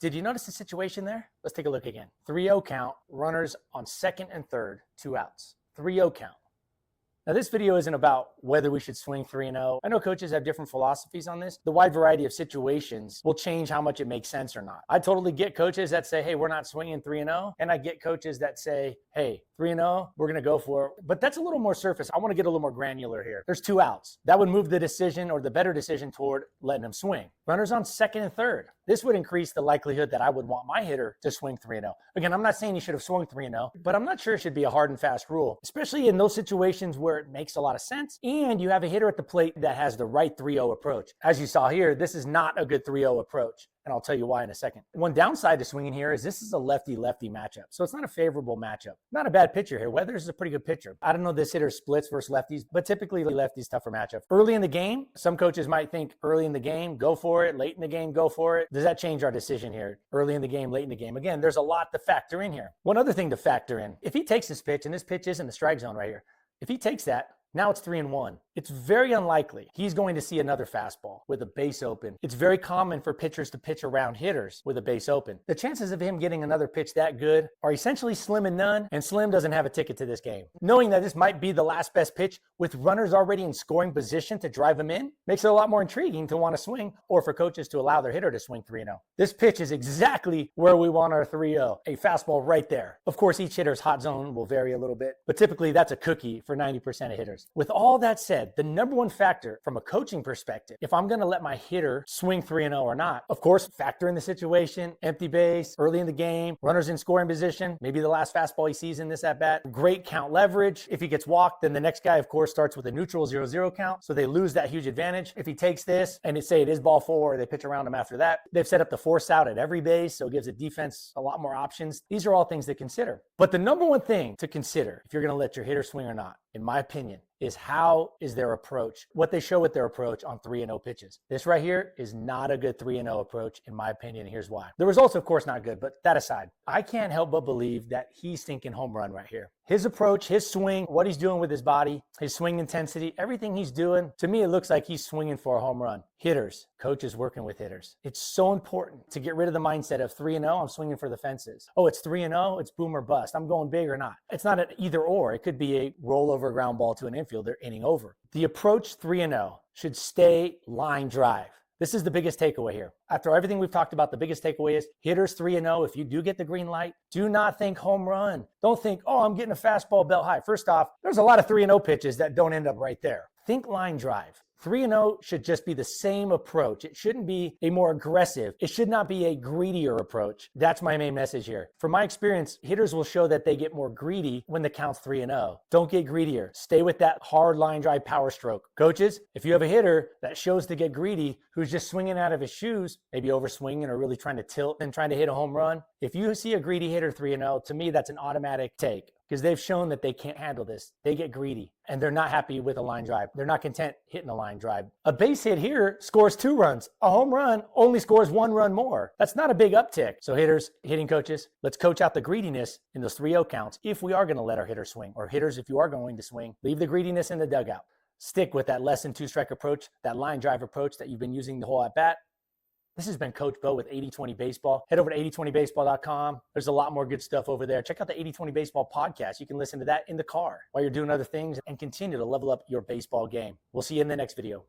Did you notice the situation there? Let's take a look again. 3-0 count, runners on second and third, 2 outs. 3-0 count. Now, this video isn't about whether we should swing 3-0. I know coaches have different philosophies on this. The wide variety of situations will change how much it makes sense or not. I totally get coaches that say, hey, we're not swinging 3-0. And I get coaches that say, hey, 3-0, we're going to go for it. But that's a little more surface. I want to get a little more granular here. There's 2 outs. That would move the decision or the better decision toward letting them swing. Runners on second and third. This would increase the likelihood that I would want my hitter to swing 3-0. Again, I'm not saying you should have swung 3-0, but I'm not sure it should be a hard and fast rule, especially in those situations where it makes a lot of sense and you have a hitter at the plate that has the right 3-0 approach. As you saw here, this is not a good 3-0 approach. And I'll tell you why in a second. One downside to swinging here is this is a lefty-lefty matchup. So it's not a favorable matchup. Not a bad pitcher here. Weathers is a pretty good pitcher. I don't know this hitter splits versus lefties, but typically lefties tougher matchup. Early in the game, some coaches might think early in the game, go for it. Late in the game, go for it. Does that change our decision here? Early in the game, late in the game. Again, there's a lot to factor in here. One other thing to factor in, if he takes this pitch, and this pitch is in the strike zone right here, if he takes that, now it's 3-1. It's very unlikely he's going to see another fastball with a base open. It's very common for pitchers to pitch around hitters with a base open. The chances of him getting another pitch that good are essentially slim and none, and Slim doesn't have a ticket to this game. Knowing that this might be the last best pitch with runners already in scoring position to drive him in makes it a lot more intriguing to want to swing or for coaches to allow their hitter to swing 3-0. This pitch is exactly where we want our 3-0, a fastball right there. Of course, each hitter's hot zone will vary a little bit, but typically that's a cookie for 90% of hitters. With all that said, the number one factor from a coaching perspective, if I'm going to let my hitter swing 3-0 or not, of course, factor in the situation, empty base, early in the game, runners in scoring position, maybe the last fastball he sees in this at-bat, great count leverage. If he gets walked, then the next guy, of course, starts with a neutral 0-0 count, so they lose that huge advantage. If he takes this and say it is ball 4, they pitch around him after that, they've set up the force out at every base, so it gives the defense a lot more options. These are all things to consider. But the number one thing to consider if you're going to let your hitter swing or not, in my opinion, is how is their approach, what they show with their approach on 3-0 pitches. This right here is not a good 3-0 approach, in my opinion, and here's why. The results, of course, not good, but that aside, I can't help but believe that he's thinking home run right here. His approach, his swing, what he's doing with his body, his swing intensity, everything he's doing, to me, it looks like he's swinging for a home run. Hitters, coaches working with hitters. It's so important to get rid of the mindset of 3-0, I'm swinging for the fences. Oh, it's 3-0, it's boom or bust. I'm going big or not. It's not an either or. It could be a rollover ground ball to an infielder, inning over. The approach 3-0 should stay line drive. This is the biggest takeaway here. After everything we've talked about, the biggest takeaway is hitters 3-0. If you do get the green light, do not think home run. Don't think, oh, I'm getting a fastball belt high. First off, there's a lot of 3-0 pitches that don't end up right there. Think line drive. 3-0 should just be the same approach. It shouldn't be a more aggressive. It should not be a greedier approach. That's my main message here. From my experience, hitters will show that they get more greedy when the count's 3-0. Don't get greedier. Stay with that hard line drive power stroke. Coaches, if you have a hitter that shows to get greedy, who's just swinging out of his shoes, maybe over swinging or really trying to tilt and trying to hit a home run, if you see a greedy hitter 3-0, to me, that's an automatic take. Because they've shown that they can't handle this. They get greedy, and they're not happy with a line drive. They're not content hitting a line drive. A base hit here scores 2 runs. A home run only scores 1 run more. That's not a big uptick. So hitters, hitting coaches, let's coach out the greediness in those 3-0 counts if we are going to let our hitter swing. Or hitters, if you are going to swing, leave the greediness in the dugout. Stick with that less than 2-strike approach, that line drive approach that you've been using the whole at-bat. This has been Coach Bo with 80/20 Baseball. Head over to 8020baseball.com. There's a lot more good stuff over there. Check out the 80/20 Baseball podcast. You can listen to that in the car while you're doing other things and continue to level up your baseball game. We'll see you in the next video.